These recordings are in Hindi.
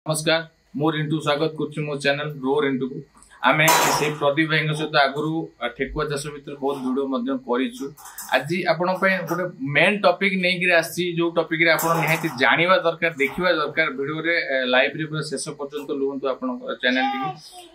नमस्कार मो रिंटू स्वागत कर मो चैनल रो रिंटू को आम से प्रदीप भाई सहित आगु ठेकुआ चाष भर बहुत वीडियो करूँ आज आपण गोटे मेन टॉपिक नहीं आसी जो टॉपिक निहाती जाना दरकार देखा दरकार वीडियो रे लाइव रे पूरा शेष पर्यंत लुहतु आपण चैनल टी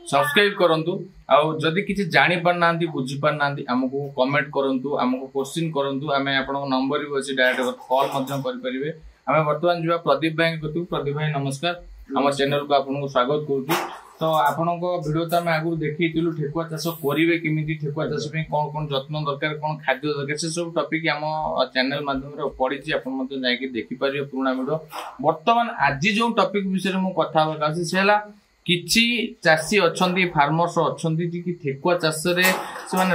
सब्सक्राइब करूँ आदि किसी जानी पारना बुझी पारना आमको कमेंट करूँ आमको क्वेश्चन करूँ आम आप नंबर भी अच्छे डायरेक्ट कॉल करें आम बर्तमान जा प्रदीप भाई कह प्रदीप भाई नमस्कार आम चैनल को आपको स्वागत करुँ तो आपण वीडियो तो आम आगु देखी ठेकुआ चाष करेंगे केमी ठेकुआ चाष कौन कौन जत्न दरकार कौन खाद्य दरकार से सब टॉपिक आम चैनल माध्यम पड़ी जाकि देखिपारे पुराना वीडियो बर्तमान आज जो टॉपिक विषय में कथा से किछि चाषी अच्छी फार्मर्स अच्छी ठेकुआ चाष से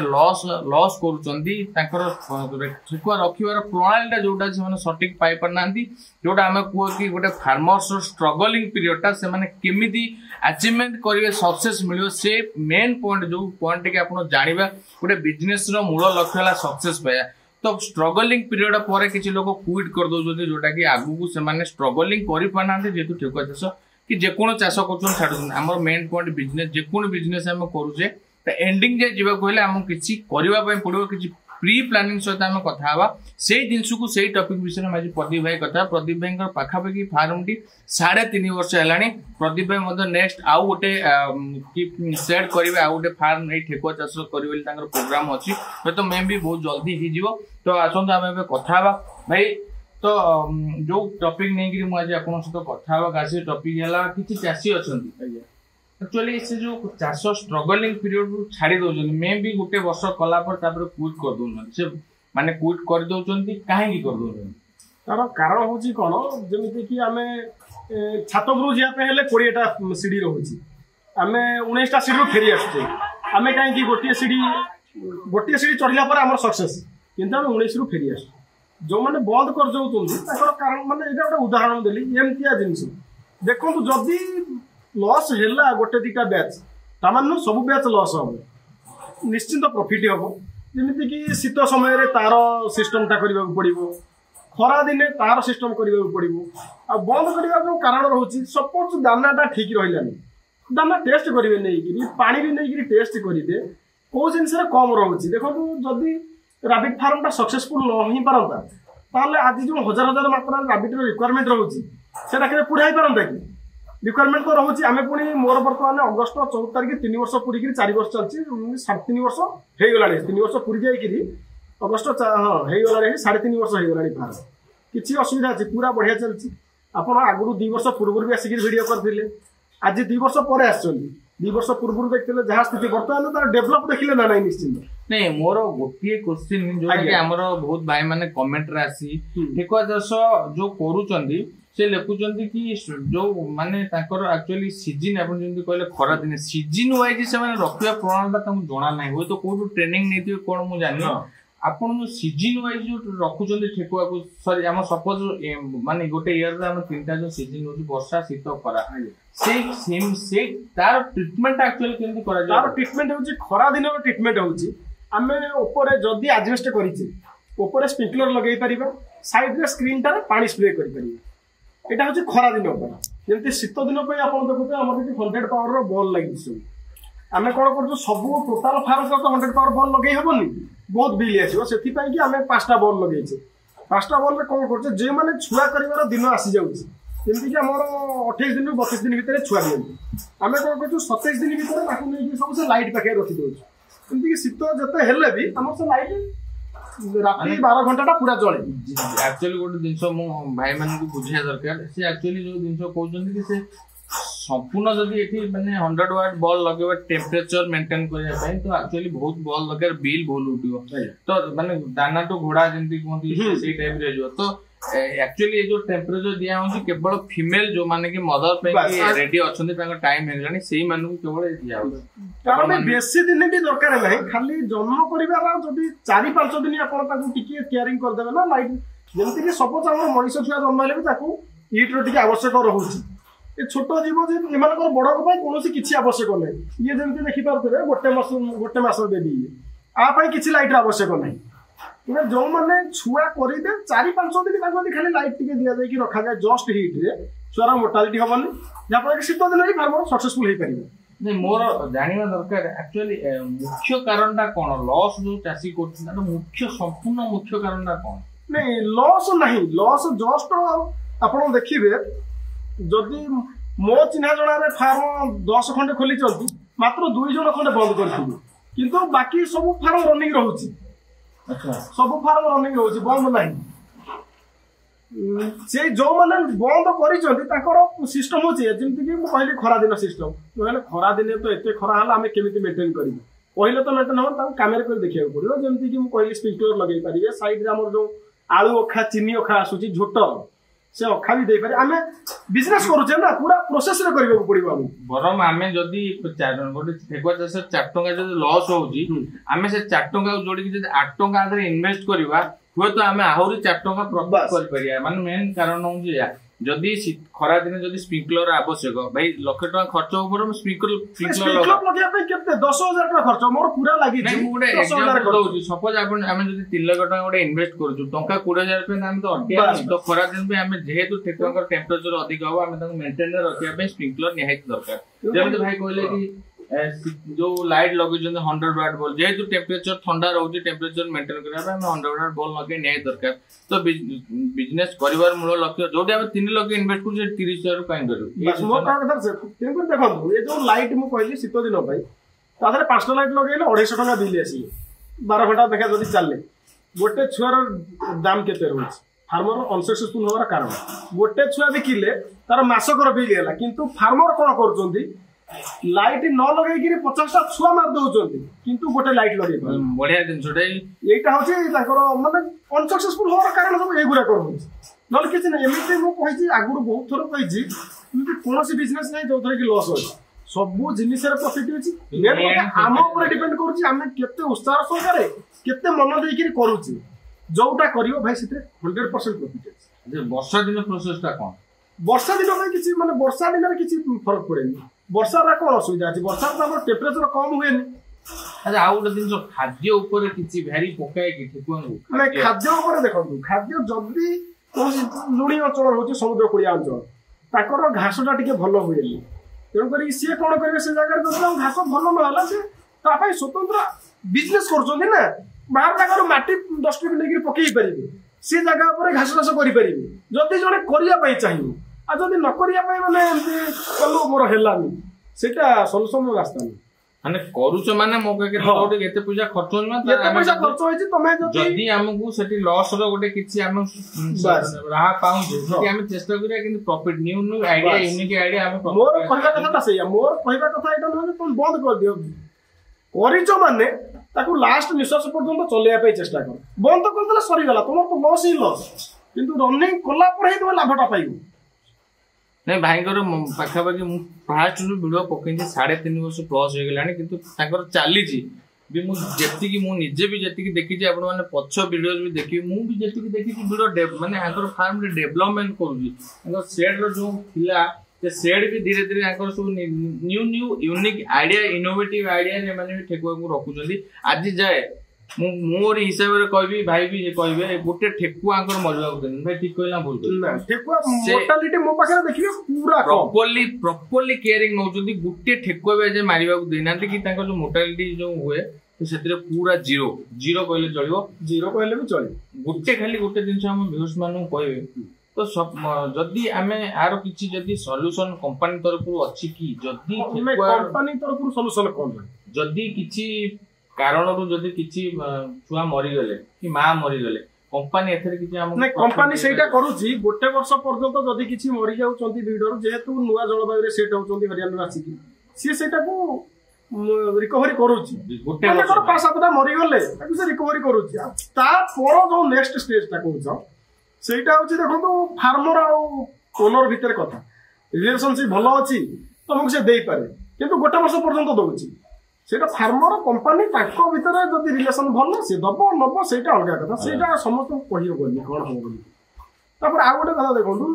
लॉस करुँच ठेकुआ रखार प्रणालीटा जोटा से सठिक पाई पारना जोटा आम कह कि गोटे फार्मर्स स्ट्रगलिंग पीरियडटा से केमी अचीवमेंट करेंगे सक्सेस मिल से मेन पॉइंट जो पॉइंट कि आप जाना गोटे बिजनेस मूल लक्ष्य है सक्सेस पाया तो स्ट्रगलिंग पीरियड पर किसी लोग क्विट कर दौरान जोटा कि आगू से स्ट्रगलिंग कर पाना जेहतु ठेकुआ चाष कि जेको चाष कर आम मेन पॉइंट बिजनेस जेको बिजनेस आम करुचे एंडिंग जाए जावाक आम किसी करने पड़ो कि प्री प्लानिंग सहित आम कथा से जिनस को से टॉपिक विषय में आज प्रदीप भाई कथा प्रदीप भाई पाखापाखि फार्म टी 3.5 वर्ष है प्रदीप भाई नेक्स्ट आउ गोटे सेट करेंगे आउ गोटे फार्म ये ठेकुआ चाष करेंगे प्रोग्राम अच्छी तो मे भी बहुत जल्दी हो तो आसतु आम कथा भाई तो जो टॉपिक नहीं मुझे आप सहित कथा से टॉपिक है कि चाषी अच्छा एक्चुअली से जो चाष स्ट्रगलिंग पीरियड छाड़ी दौरान मे भी गोटे वर्ष कलापर क्विट कर दौरान से माने क्विट कर दौरान कहीं कर दौरान तार कारण हूँ कौन जमी कि आम छातपुर जावाई 20टा सीढ़ी रोचे आम 19टा सीढ़ी फेरी आसुचे आम कहीं गोटे सीढ़ी चढ़ला आम सक्सेस किंतु आम 19 रु फेरी आस जो मैंने बंद कर जाऊँ कारण माने गोटे उदाहरण देली एमतिया जिनस देखो जदि लॉस है गोटे 2टा बैच तामान सब बैच लॉस हम निश्चिंत प्रॉफिट हम जमीती कि शीत समय तार सिस्टमटा करने पड़ो खरा दिने तार सिस्टम करने पड़ो आ बंद करने जो कारण रोचे सपोज दानाटा ठीक रही दाना टेस्ट करेंगे नहीं पानी भी नहीं टेस्ट करेंगे कौ जिन कम रोचे देखो जदि राबिट फार्मटा सक्सेसफुल नहीं पारता ताले आज जो हजार मात्रा राबिट रिक्वायरमेंट रोचे से पूरा पारता कि रिक्वायरमेंट तो रोचे आम पुणी मोर बर्तमान अगस्ट 14 तारिख 3 वर्ष पूरी 4 वर्ष चलती 3.5 वर्ष हो गला 3 वर्ष पूरी जाकि अगस्ट हाँ हो गला 3.5 वर्ष हो गला फार्म किसी असुविधा अच्छी पूरा बढ़िया चलती आप आगुरी 2 वर्ष पूर्व भी आसिक भिड करते आज 2 वर्ष पर आस 2 वर्ष पूर्व देखते जहाँ स्थिति बर्तमान तार डेभलप देखिले ना नहीं निश्चिंत नहीं मोर गोटे क्वेश्चन जो आमर बहुत भाई माने कमेंट रे आसी ठेकुआ चाष जो करूचंदी से लिखुंट कि जो माने एक्चुअली सीजन आप कहले खरा दिन सीजन वाइज से रखा प्रणालीटा जना ना हो तो कौटू ट्रेनिंग नहीं कौन मुझे जानी आपन जो सीजन वाइज जो रखुंट ठेकुआ को सॉरी आम सपोज माने गोटे इयर आम 3टा जो सीजन हो वर्षा शीत खरा से तार ट्रीटमेंट एक्चुअली केमती करा तार ट्रीटमेंट होची खरा दिन ट्रीटमेंट होची आमे ऊपर जदी एडजस्ट करिचे ऊपर स्प्रिंकलर लगेई परिबा साइड रे स्क्रीन टा पानी स्प्रे करि परिबा एटा होची खरा दिन पर जेंति शीत दिन पे आपण देखुते हमर जे 100 पावर रो बॉल लागि आमे कोन करजो सब टोटल फार्म को 100 पावर बॉल लगेई हबनी बहुत बिल आसीबो सेथि पई कि आमे 5टा बॉल लगेइछे 5टा बॉल रे कोन करजो जे माने छुआ करिवार दिन आसी जाउछि जेंति कि हमर 28 दिन 32 दिन भितर छुआ दियंती आमे कोन करजो 27 दिन भितर ताकू नै सब से लाइट पाखे रखि दोछ जेंति कि शीत जते हेले भी हमर से लाइट राति 12 घंटा पूरा चले एक्चुअली गोटे जिनस भाई मान को बुझा दरकार से एक्चुअली जो जिनस कहते कि से संपूर्ण जदि ये माने 100 वाट बॉल लगे टेम्परेचर मेंटेन करने तो एक्चुअली बहुत बॉल लगे बिल भूल उठो तो माने दाना तो घोड़ा जमी कहते से टाइप रे जो तो एक्चुअली जो टेम्परेचर दिया होची केवल फीमेल जो माने कि मदर पे रेडी अछंती तांका टाइम हेलानी सेही मानु केवल दिया होची कारण बेसी दिन भी दरकार नहीं खाली जन्म परिवार जदि 4-5 दिन आपण ताकू टिके केयरिंग कर देबे ना लाइट जेमति कि सपोज हमर मनीष छुआ जन्म हेले भी ताकू ईट रो टिके आवश्यक रहउची ए छोट जीव जे एमानकर बड़ को पई कोनोसी किछि आवश्यक नै ये जेमति देखि पारतबे गोटे मास बेबी आ पई किछि लाइट आवश्यक नै जो मैंने छुआ करेंगे 4-5 दिन खाली लाइट टी दि जाए रखा जाए जस्ट हिट रे ଛୁଆର ମୋର୍ଟାଲିଟି ହବନି, ଯାହାଫଳରେ ଶୀତ ଦିନ ହିଁ ଫାର୍ମର ସକ୍ସେସଫୁଲ ହେଇପାରିବ। ମୋର ଜାଣିବା ଦରକାର ଆକ୍ଚୁଆଲି ମୁଖ୍ୟ କାରଣଟା କଣ, ଲସ୍ ଯୋଉ ଚାଷୀ କରୁଛନ୍ତି ତାର ସମ୍ପୂର୍ଣ୍ଣ ମୁଖ୍ୟ କାରଣଟା କଣ? ନାଇଁ ଲସ୍ ନାହିଁ, ଲସ୍ ଜଷ୍ଟ ଆପଣ ଦେଖିବେ ଯଦି ମୋ ଚିହ୍ନା ଜଣାରେ ଫାର୍ମ 10 ଖଣ୍ଡେ ଖୋଲିଛନ୍ତି, ମାତ୍ର 2 ଜଣ ଖଣ୍ଡେ ବନ୍ଦ କରିଥିବେ, କିନ୍ତୁ ବାକି ସବୁ ଫାର୍ମ ରନିଂ ରହୁଛି। ସବୁ ଫାର୍ମ ରନିଂ ରହୁଛି, ବନ୍ଦ ନାହିଁ। ସେ ଯୋଉମାନେ ବନ୍ଦ କରିଛନ୍ତି ତାଙ୍କର ସିଷ୍ଟମ ହଉଛି ଯେମିତିକି ମୁଁ କହିଲି ଖରାଦିନ ସିଷ୍ଟମ, କହିଲେ ଖରାଦିନେ ତ ଏତେ ଖରା ହେଲା ଆମେ କେମିତି ମେଣ୍ଟେନ କରିବୁ, କହିଲେ ତ ମେଣ୍ଟେନ ହବ, ତାକୁ କାମରେ କରି ଦେଖିବାକୁ ପଡିବ। ଯେମିତିକି ମୁଁ କହିଲି ସ୍ପ୍ରିଙ୍କଲର ଲଗେଇ ପାରିବେ, ସାଇଡରେ ଆମର ଯୋଉ ଆଳୁ ଅଖା ଚିନି ଅଖା ଆସୁଛି ଝୋଟ, ସେ ଅଖା ବି ଦେଇପାରିବେ। ଆମେ ବିଜନେସ କରୁଛେ ନା, ପୁରା ପ୍ରୋସେସରେ କରିବାକୁ ପଡିବ ଆମକୁ। ବରଂ ଆମେ ଯଦି ଗୋଟେ ଠେକୁଆ ଚାଷ 4 ଟଙ୍କା ଯଦି ଲସ୍ ହଉଛି, ଆମେ ସେ 4 ଟଙ୍କାକୁ ଯୋଡିକି ଯଦି 8 ଟଙ୍କା ଆଧାରେ ଇନଭେଷ୍ଟ କରିବା, ହୁଏତ ଆମେ ଆହୁରି 4 ଟଙ୍କା ପ୍ରଫିଟ କରିପାରିବା। ମାନେ ମେନ୍ କାରଣ ହଉଛି ଯଦି ଖରା ଦିନେ ଯଦି ସ୍ପ୍ରିଙ୍କଲର ଆବଶ୍ୟକ, ଭାଇ ଲକ୍ଷେ ଟଙ୍କା ଖର୍ଚ୍ଚ ଉପରେ ସ୍ପ୍ରିଙ୍କଲର ଲଗେଇବା ପାଇଁ କେତେ 10,000 ଟଙ୍କା ଖର୍ଚ୍ଚ ମୋର ପୁରା ଲାଗିଛି। ମୁଁ ଗୋଟେ ଏକ୍ସାମ୍ପଲ ଦଉଛି, ସପୋଜ ଆମେ ଯଦି 3 ଲକ୍ଷ ଟଙ୍କା ଗୋଟେ ଇନଭେଷ୍ଟ କରୁଛୁ, ଟଙ୍କା 20,000 ପାଇଁ ଆମେ ତ ଅଟକେଇବା। ତ ଖରା ଦିନ ପାଇଁ ଆମେ ଯେହେତୁ ଠେକୁଆଙ୍କର ଟେମ୍ପରେଚର ଅଧିକ ହବ, ଆମେ ତାଙ୍କୁ ମେଣ୍ଟେନ ରଖିବା ପାଇଁ ସ୍ପ୍ରିଙ୍କଲର ନିହାତି ଦରକାର। ଯେମିତି ଭାଇ କହିଲେ କି ଯୋଉ ଲାଇଟ୍ ଲଗେଇଛନ୍ତି 100 ୱାଟ୍ ବଲ୍, ଯେହେତୁ ଟେମ୍ପରେଚର ଥଣ୍ଡା ରହୁଛି, ଟେମ୍ପରେଚର ମେଣ୍ଟେନ କରିବା ପାଇଁ ଆମେ 100 ୱାଟ୍ ବଲ୍ ଲଗେଇ ନିହାତି ଦରକାର। ତ ବିଜନେସ କରିବାର ମୂଳ ଲକ୍ଷ୍ୟ ଯୋଉଠି ଆମେ 3 ଲକ୍ଷ ଇନଭେଷ୍ଟ କରୁଛୁ 30,000 କାହିଁ କରିବୁ? ଦେଖନ୍ତୁ ଏ ଯୋଉ ଲାଇଟ୍ ମୁଁ କହିଲି ଶୀତ ଦିନ ପାଇଁ, ତା ଦେହରେ 5ଟା ଲାଇଟ୍ ଲଗେଇଲେ 250 ଟଙ୍କା ବିଲ୍ ଆସିବ। 12 ଘଣ୍ଟା ଦେଖା ଯଦି ଚାଲେ, ଗୋଟେ ଛୁଆର ଦାମ କେତେ ରହୁଛି? ଫାର୍ମର ଅନସକ୍ସେସଫୁଲ ହବାର କାରଣ ଗୋଟେ ଛୁଆ ବିକିଲେ ତାର ମାସକର ବିଲ୍ ହେଲା, କିନ୍ତୁ ଫାର୍ମର କଣ କରୁଛନ୍ତି, ଲାଇଟ୍ ନ ଲଗେଇକି 50ଟା ଛୁଆ ମାରି ଦଉଛନ୍ତି, କିନ୍ତୁ ଗୋଟେ ଲାଇଟ୍ ଲଗେଇ ବଢିଆ ଜିନିଷଟା। ଏଇଟା ହଉଛି ତାଙ୍କର ମାନେ ଅନସକ୍ସେସଫୁଲ ହବାର କାରଣ ସବୁ ଏଇଗୁଡାକ ରହୁଛି, ନହେଲେ କିଛି ନାହିଁ। ଏମିତି ମୁଁ କହିଛି ଆଗରୁ ବହୁତ ଥର କହିଛି, ଏମିତି କୌଣସି ବିଜନେସ ନାହିଁ ଯୋଉଥିରେ କି ଲସ୍ ଅଛି। ସବୁ ଜିନିଷରେ ପ୍ରଫିଟ ଅଛି, ଆମ ଉପରେ ଡିପେଣ୍ଡ କରୁଛି ଆମେ କେତେ ଉତ୍ସାହ ସହକାରେ କେତେ ମନ ଦେଇକିରି କରୁଛି। ଯୋଉଟା କରିବ ଭାଇ ସେଥିରେ 100% ପ୍ରଫିଟ ଅଛି। ବର୍ଷା ଦିନ ପ୍ରୋସେସଟା କଣ? ବର୍ଷା ଦିନ ପାଇଁ କିଛି ମାନେ ବର୍ଷା ଦିନରେ କିଛି ଫରକ ପଡେନି। ବର୍ଷାରେ କଣ ଅସୁବିଧା ଅଛି, ବର୍ଷାରେ ତ ଆମର ଟେମ୍ପରେଚର କମ ହୁଏନି। ଆଚ୍ଛା, ଆଉ ଗୋଟେ ଜିନିଷ ଖାଦ୍ୟ ଉପରେ କିଛି ଭ୍ୟାରି ପକାଏ କି ଠେକୁଆଙ୍କୁ? ଖାଦ୍ୟ ଉପରେ ଦେଖନ୍ତୁ, ଖାଦ୍ୟ ଯଦି କୌଣସି ଲୁଣି ଅଞ୍ଚଳ ରହୁଛି, ସମୁଦ୍ର କୂଳିଆ ଅଞ୍ଚଳ, ତାଙ୍କର ଘାସଟା ଟିକେ ଭଲ ହୁଏନି। ତେଣୁକରି ସିଏ କଣ କରିବେ, ସେ ଜାଗାରେ ଯଦି ଘାସ ଭଲ ନହେଲା, ସେ ତା ପାଇଁ ସ୍ୱତନ୍ତ୍ର ବିଜନେସ କରୁଛନ୍ତି ନା, ବାହାର ଜାଗାରୁ ମାଟି 10 ଟ୍ରିପ୍ ନେଇକି ପକେଇ ପାରିବେ, ସେ ଜାଗା ଉପରେ ଘାସ ଚାଷ କରିପାରିବେ ଯଦି ଜଣେ କରିବା ପାଇଁ ଚାହିଁବ। ଆଉ ଯଦି ନ କରିବା ପାଇଁ ମାନେ ଏମିତି କଲୁ ମୋର ହେଲାନି, ସେଇଟା ସଲ୍ୟୁସନ ରାସ୍ତା ନୁହେଁ। ମାନେ କରୁଛ ମାନେ ମୋ ପାଖରେ କେତେ ପଇସା ଖର୍ଚ୍ଚ ହେଇଛି, ତମେ ଯଦି ଆମକୁ ସେଠି ଲସ୍ ର ଗୋଟେ କିଛି ଆମେ ରାହା ପାଉଛୁ, ଆମେ ଚେଷ୍ଟା କରିବା କିନ୍ତୁ profit new idea unique idea ଆମେ। ମୋର କହିବା କଥାଟା ସେଇଆ, ମୋର କହିବା କଥା ଏଇଟା ନୁହେଁ ତମେ ବନ୍ଦ କରିଦିଅ, କରିଛ ମାନେ ତାକୁ ଲାଷ୍ଟ ନିଶ୍ୱାସ ପର୍ଯ୍ୟନ୍ତ ଚଲେଇବା ପାଇଁ ଚେଷ୍ଟା କର। ବନ୍ଦ କରିଦେଲେ ସରିଗଲା, ତମର ତ ଲସ୍ ହିଁ ଲସ୍, କିନ୍ତୁ ରନିଂ କଲା ପରେ ହିଁ ତମେ ଲାଭଟା ପାଇବ। ନାଇଁ ଭାଇଙ୍କର ପାଖାପାଖି ମୁଁ ଫାଷ୍ଟରୁ ଭିଡ଼ିଓ ପକେଇଛି 3.5 ବର୍ଷ ପ୍ଲସ୍ ହେଇଗଲାଣି, କିନ୍ତୁ ତାଙ୍କର ଚାଲିଛି ବି। ମୁଁ ଯେତିକି ମୁଁ ନିଜେ ବି ଯେତିକି ଦେଖିଛି, ଆପଣ ମାନେ ପଛ ଭିଡ଼ିଓ ବି ଦେଖିବି, ମୁଁ ବି ଯେତିକି ଦେଖିଛି ଭିଡ଼ିଓ ମାନେ ତାଙ୍କର ଫାର୍ମରେ ଡେଭଲପମେଣ୍ଟ କରୁଛି। ତାଙ୍କର ସେଡ୍ର ଯୋଉ ଥିଲା, ସେ ସେଡ୍ ବି ଧୀରେ ଧୀରେ ତାଙ୍କର ସବୁ new unique idea, innovative idea ସେମାନେ ବି ଠେକୁଆକୁ ରଖୁଛନ୍ତି। ଆଜି ଯାଏ ମୁଁ ମୋର ହିସାବରେ କହିବି, ଭାଇ ବି କହିବେ, ଗୋଟେ ଠେକୁଆଙ୍କର ମରିବାକୁ ଦେନି। ଭାଇ ଠିକ କହିଲା ଭୁଲ? ଠେକୁଆ ମୋର୍ଟାଲିଟି ମୋ ପାଖରେ ଦେଖିବେ ପୁରା ପ୍ରପରଲି କେୟାରିଂ ନଉଛନ୍ତି। ଗୋଟେ ଠେକୁଆ ବି ଆଜି ମାରିବାକୁ ଦେଇନାହାନ୍ତି କି ତାଙ୍କର ଯୋଉ ମୋର୍ଟାଲିଟି ଯୋଉ ହୁଏ ସେଥିରେ ପୁରା ଜିରୋ କହିଲେ ଚଳିବ, ଜିରୋ କହିଲେ ବି ଚଳିବ। ଗୋଟେ ଜିନିଷ ଆମ ଭିଉୟର୍ସ ମାନଙ୍କୁ କହିବେ, ତ ଯଦି ଆମେ ଆର କିଛି ଯଦି ସଲ୍ୟୁସନ କମ୍ପାନୀ ତରଫରୁ ଅଛି କି, ଯଦି କମ୍ପାନୀ ତରଫରୁ ସଲ୍ୟୁସନ କଣ, ଯଦି କିଛି କାରଣରୁ ଯଦି କିଛି ଛୁଆ ମରିଗଲେ କି ମା ମରିଗଲେ, କମ୍ପାନୀ ଏଥିରେ କିଛି କମ୍ପାନୀ ସେଇଟା କରୁଛି। ଗୋଟେ ବର୍ଷ ପର୍ଯ୍ୟନ୍ତ ଯଦି କିଛି ମରିଯାଉଛନ୍ତି ବ୍ରିଡର, ଯେହେତୁ ନୂଆ ଜଳବାୟୁରେ ସେଟ୍ ହଉଛନ୍ତି ହରିୟାଣାରୁ ଆସିକି, ସିଏ ସେଇଟାକୁ ରିକଭରି କରୁଛି। 5-7ଟା ମରିଗଲେ ତାକୁ ସେ ରିକଭରି କରୁଛି। ତାପର ଯୋଉ ନେକ୍ସଟ ଷ୍ଟେଜଟା କହୁଛ, ସେଇଟା ହଉଛି ଦେଖନ୍ତୁ ଫାର୍ମର ଆଉ ଓନର ଭିତରେ କଥା, ରିଲେସନସିପ୍ ଭଲ ଅଛି ତମକୁ ସେ ଦେଇପାରେ, କିନ୍ତୁ ଗୋଟେ ବର୍ଷ ପର୍ଯ୍ୟନ୍ତ ଦଉଛି। ସେଇଟା ଫାର୍ମର କମ୍ପାନୀ ତାଙ୍କ ଭିତରେ ଯଦି ରିଲେସନ ଭଲ, ସେ ଦବ ନବ ସେଇଟା ଅଲଗା କଥା, ସେଇଟା ସମସ୍ତଙ୍କୁ କହିହବନି କଣ ହବ ବୋଲି। ତାପରେ ଆଉ ଗୋଟେ କଥା ଦେଖନ୍ତୁ,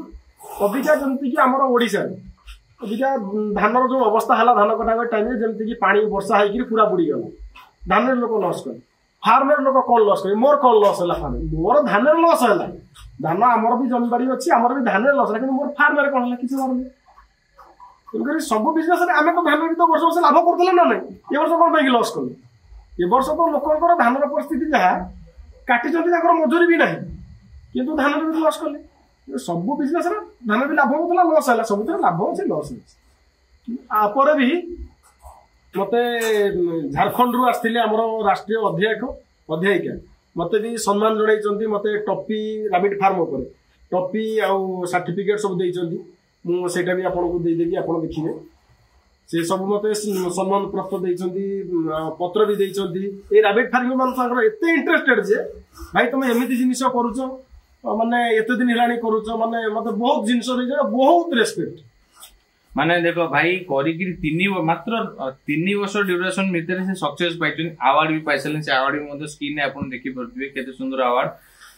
ଅବିକା ଯେମିତିକି ଆମର ଓଡ଼ିଶାରେ ଅବିକା ଧାନର ଯୋଉ ଅବସ୍ଥା ହେଲା, ଧାନ କଟା ଟାଇମରେ ଯେମିତିକି ପାଣି ବର୍ଷା ହେଇକିରି ପୁରା ବୁଡ଼ିଗଲା, ଧାନରେ ଲୋକ ଲସ୍ କଲେ। फार्मर लोक कौन लॉस करे मोर कौन लॉस है फार्म मोर धान लॉस है धान आमर भी जमी बाड़ी अच्छी आमर भी धान लॉस है मोर फार्मर कौन है किसी मारूनी तेणुक सब बिजनेस आम तो धान भी तो वर्ष वर्ष लाभ करते ना ना ये वर्ष कौन पाई लॉस कले ये वर्ष तो लोकर धान परिस्थिति जहाँ काटी मजूरी भी ना कि धान भी लॉस कले सब बिजनेस धान भी लाभ होता लॉस है सब लाभ अच्छे लॉस है भी मते झारखंड रु आसते आमर राष्ट्रीय अध्यायिका मते भी सम्मान जन मते टॉपी रैबिट फार्म उपर टॉपी आउ सर्टिफिकेट सब देइचंती मु सेटा भी आपन को दे देगी आपन देखिबे से सब मते सम्मान प्राप्त देइचंती पत्र भी देइचंती ए रैबिट फार्मिंग मान संगर एते इंटरेस्टेड जे भाई तुम एमिति जिनिस करूछो माने एते दिन हेलानी करूछो माने मते बहुत जिनिस दे बहुत रेस्पेक्ट माने देखो भाई करी मात्र 3 वर्ष ड्यूरेशन भितर से सक्सेस पाइछन अवार्ड भी पाइछन से अवार्ड भी मते स्क्रीन आपन देखि परथिबे केते सुंदर अवार्ड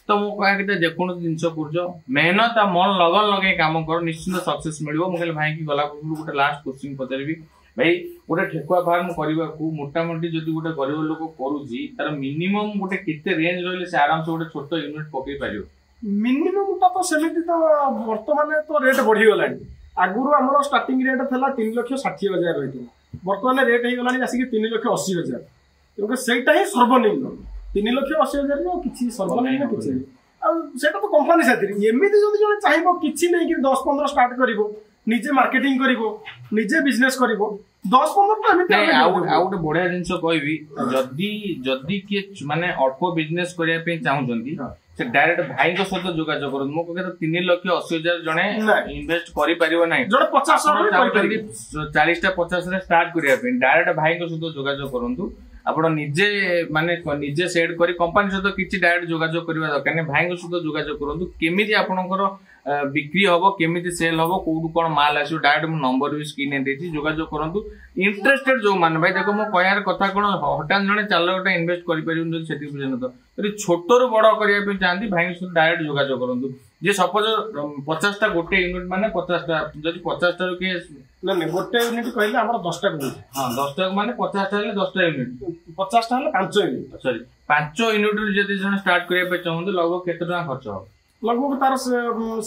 तो मु कह के जेकोन जिंस करजो मेहनत आ मन लगन लगे काम कर निश्चित सक्सेस मिलबो मु कहले भाई की गला गोटे लास्ट क्वेश्चन पचारिबी भाई गोटे ठेकुआ फार्म करबा को मोटा मोटी जदी गोटे गरीब लोक करूजी तार मिनिमम गोटे केते रेंज रहले से आराम से गोटे छोटो यूनिट पकई पारियो मिनिमम तो सेमिति तो वर्तमान तो रेट बढ़ी गलानी आगुरु आमर स्टार्टिंग रेट था 3,60,000 रही बर्तमान रेट हो गलानी आसिक 3,80,000 क्योंकि सेटा ही सर्वनिम्न 3,80,000 किसी सर्वनिम्न किसी सेटा तो कंपनी साथी एमती जब जन चाहिए किसी नहीं कि 10-15 स्टार्ट कर निजे मार्केटिंग करिवो निजे बिजनेस करिवो 10-15 तो एमती आउट बढ़िया जिंस कहबी जदी जदी कि माने अल्प बिजनेस करिया पे चाहउचंती से डायरेक्ट भाई को सहित जोगाजोग करन मो कहते 3,80,000 जने इन्वेस्ट करि परिबो नै जने 50 40टा 50 रे स्टार्ट करिया पे डायरेक्ट भाई को सहित जोगाजोग करंतु आपण निजे माने निजे सेट करी कंपनी सहित किछि डायरेक्ट जोगाजोग करबा दरकार नै भाई को सहित जोगाजोग करंतु केमिति आपनकर बिक्री हबो केमिति सेल हबो कोडु कोन माल आसीयो डायरेक्ट मो नंबर भी स्क्रीन देछि जोगाजोग करंतु इंटरेस्टेड जो मान भाई देखो मो कहयार कथा कोन हटान जने चाल गोटा इन्वेस्ट करि परिउन जो सेति बुझन तो तरी छोटो रु बड़ करिया पे चाहंती भाई से डायरेक्ट जोगाजोग करंतु जे सपोज 50 टा गोटे यूनिट माने 50 टा जदि 50 टा के ना ना गोटे यूनिट कहले हमर 10 टा यूनिट हां 10 टा माने 50 टा ले 10 टा यूनिट 50 टा ले 5 यूनिट सॉरी 5 यूनिट रू जदि जने स्टार्ट करिया पे चाहंतु लगभग केते टका खर्च हो लगभग तार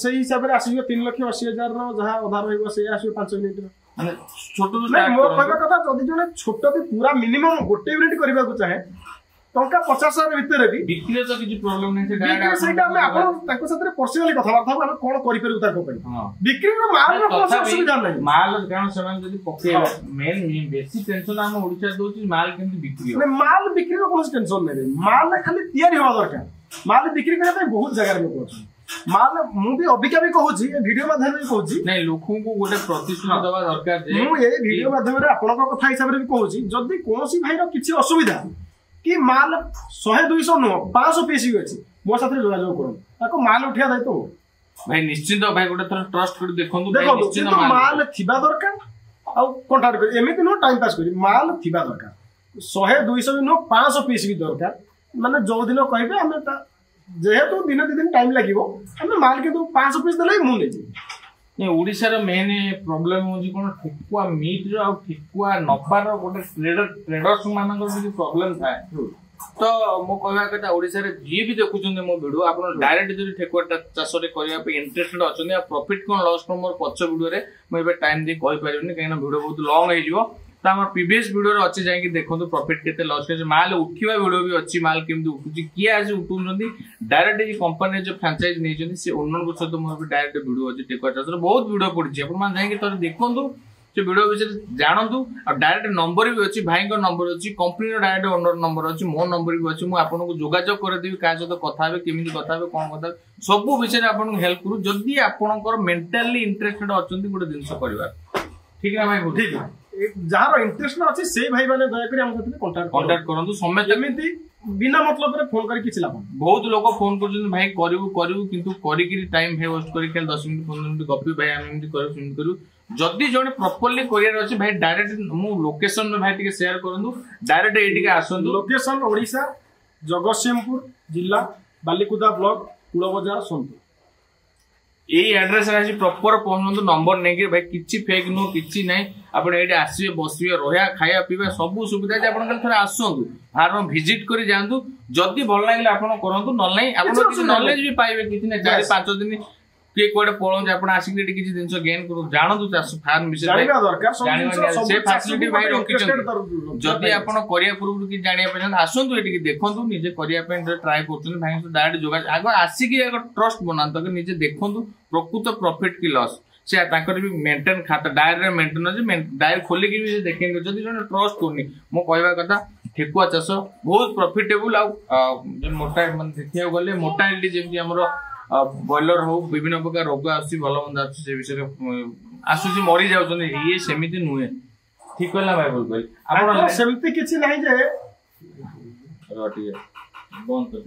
से हिसाब रे आसीयो 3,80,000 रो जहा आधार होइबो से आसीयो 5 यूनिट माने छोटो स्टार्ट मो कहबा कथा जदि जने छोटो भी पूरा मिनिमम गोटे यूनिट करबा को चाहे टंका 50,000 भितर भी बिक्री तो किछि प्रॉब्लम नै से डायरेक्ट सेटा हम आपन ताको साथे पर्सनली कथा बार्ता हम कोन करि परु ताको पई बिक्री रो माल रो कोन सुविधा नै माल कारण समान जदि पके मेन बेसी टेंशन हम ओडिसा दोची माल केमति बिक्री हो नै माल बिक्री रो कोन टेंशन नै माल खाली तयारी होवा दरकार माल बिक्री करे त बहुत जगह रे पहुंच माल मु भी अबिका भी कहूची वीडियो माध्यम रे कहूची नै लोकू को गोटे प्रतिश्रुति दवा दरकार जे मु ए वीडियो माध्यम रे आपन को कथा हिसाब रे भी कहूची जदि कोनसी भाई रो किछि असुविधा कि माल 100-200 नो 500 पीस ही अछि मो साथे जोगाजोग करू ताको माल उठिया दाय तो भाई निश्चित भाई गोटे थोड़ा ट्रस्ट कर देखंतु भाई निश्चित माल थिबा दरकार आ कांटेक्ट कर एमिति नो टाइम पास करी माल थिबा दरकार 100-200 नो 500 पीस भी दरकार माने जो दिन कहबे हमें जेहेतु दिन 2 दिन टाइम लागिवो हमें माल के तो 500 पीस देले मु नै नै ओडिसा रो मेन प्रॉब्लम होजी कोन ठेकुआ मीट रो आ ठेकुआ नबार गोटे ट्रेडर्स मानकर भी प्रॉब्लम थाए तो मो कहबा कथा ओडिसा रे जी भी देखुछन मो वीडियो आपन डायरेक्ट जदी ठेकुआ चाष रे करिया पे इंटरेस्टेड अछन या प्रॉफिट कोन लॉस कोन मोर पछ वीडियो रे मो एबे टाइम दे कहि परिबनी काहे ना वीडियो बहुत लॉन्ग हे जिवो त हमर प्रीवियस वीडियो रे अछि जाय कि देखंतु प्रॉफिट केते लॉस के माल उठिवा वीडियो भी अछि माल केमदि उठुची किया आज उठुनंदी डायरेक्ट जे कंपनी जे फ्रेंचाइज नै जंदी से ओनर को सहित मोर भी डायरेक्ट वीडियो अछि टेक्वा चाष रे बहुत वीडियो पड़छि अपन मान जाय कि त देखंतु से वीडियो विषय जानतु आ डायरेक्ट नंबर भी अछि भाई को नंबर अछि कंपनी रो डायरेक्ट ओनर नंबर अछि मो नंबर भी अछि मु आपन को जोगाजोग कर देबी का सहित कथा हेबे केमिति कथा हेबे कोन कथा सब विषय रे आपन को हेल्प करू जदी आपनकर मेंटली इंटरेस्टेड अछंती गोटे जिंस करबा ठीक है भाई ठीक है जहार इंटरेस्ट न अछि से भाई माने दया करी हम साथे कांटेक्ट करंतु समय एमिति बिना मतलब रे फोन करी किछि लाभ बहुत लोग फोन करजन भाई करिवु किंतु करी कि टाइम है वेस्ट करी के 10 मिनिट 15 मिनिट गपी भाई हम एमिति करू सुन करू जदी जने प्रॉपर्ली करियर अछि भाई डायरेक्ट मु लोकेशन में भाई टिके शेयर करंतु डायरेक्ट एटिके आसंतु लोकेशन ओडिसा जगतसिंहपुर जिला बालिकुदा ब्लॉक कुळ बाजार सोनपुर यही एड्रेस आसी प्रॉपर पहुंचନ୍ତୁ नंबर नहीं भाई किछि फेक नो किछि नहीं आपण एठी आसीबे बसिबे रहया खाया पीबा सब सुविधा जे आपण थोड़ा आसंतु फार्म विजिट करी जांतु जदी भल लागले आपण करंतु न नहीं आपण किछि नॉलेज भी पाइबे किछि नै 4-5 दिन के कोडे पळो आपण आसिक एठी किछि दिनस गेन करू जानतु चाष फार्म विषय जानिबा दरकार सब से फैसिलिटी भाई रखिछन जदी आपण करिया पूर्व कि जानिया पछन आसंतु एठी देखंतु निजे करिया पे ट्राई करछन भाई तो डायरेक्ट जोगा आगो आसिक एक ट्रस्ट बनांत कि निजे देखंतु प्रकृत प्रॉफिट की लॉस से ताकर भी मेंटेन खाता डायरी रे मेंटेन अछि डायरी खोली कि भी देखेंगे जदी जने ट्रस्ट कोनी मो कहबा कथा ठेकुआ चाष बहुत प्रॉफिटेबल आ मोटा मन देखिया गले मोटालिटी जेमि हमरो बॉयलर हो विभिन्न प्रकार रोग आसी भल मंद आसी से विषय आसुची मरी जाउछन ये सेमिति नुहे ठीक कहला भाई बोल आपण सेमिति किछि नाही जे रोटी बंद कर